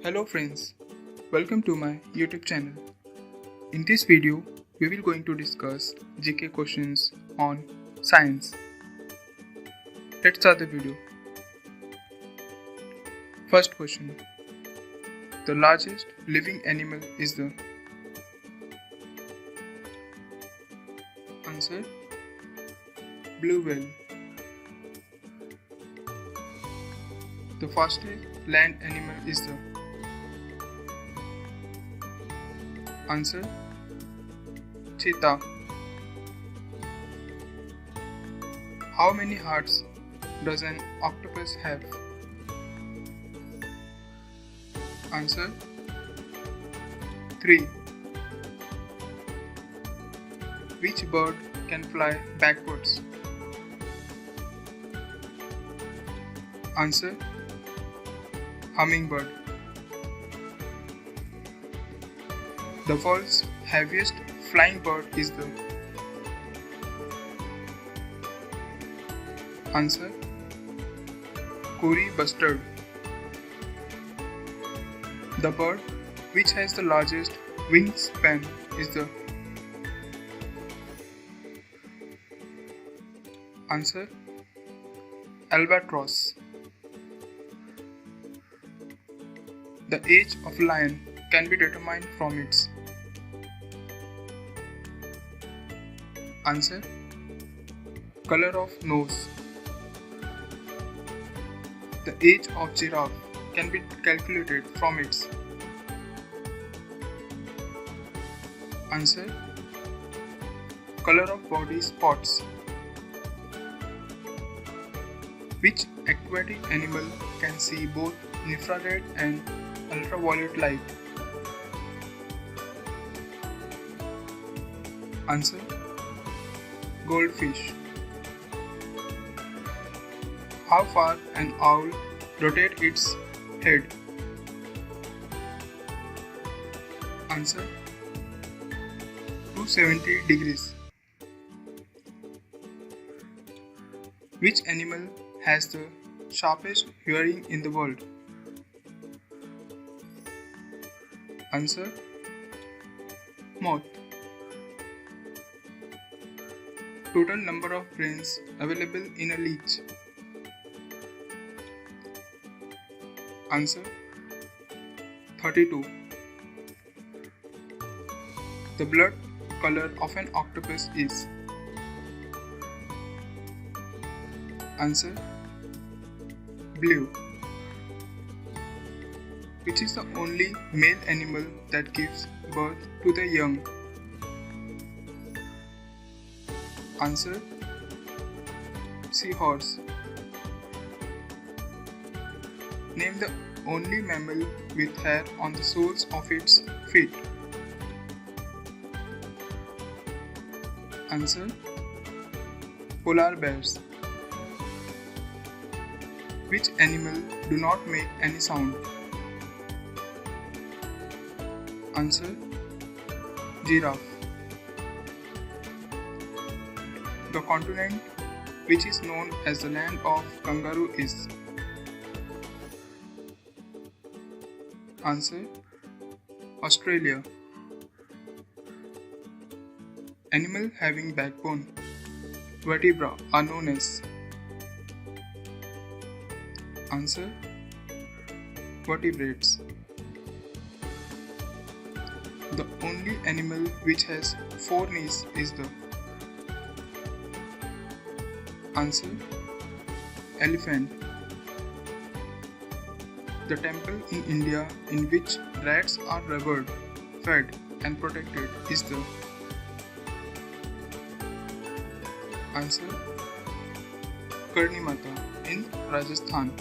Hello friends, welcome to my YouTube channel. In this video, we will going to discuss GK questions on science. Let's start the video. First question. The largest living animal is the answer blue whale. The fastest land animal is the answer cheetah. How many hearts does an octopus have? Answer 3. Which bird can fly backwards? Answer hummingbird. The world's heaviest flying bird is the answer curry bustard. The bird which has the largest wingspan is the answer albatross. The age of lion can be determined from its answer color of nose. The age of giraffe can be calculated from its answer color of body spots. Which aquatic animal can see both infrared and ultraviolet light? Answer goldfish. How far an owl rotates its head? Answer 270 degrees. Which animal has the sharpest hearing in the world? Answer moth. Total number of brains available in a leech. Answer 32. The blood color of an octopus is answer blue. Which is the only male animal that gives birth to the young? Answer seahorse. Name the only mammal with hair on the soles of its feet. Answer polar bears. Which animal do not make any sound? Answer giraffe. The continent which is known as the land of kangaroo is answer Australia. Animal having backbone vertebra are known as answer vertebrates. The only animal which has 4 knees is the answer elephant. The temple in India in which rats are revered, fed and protected is the answer Karni Mata in Rajasthan.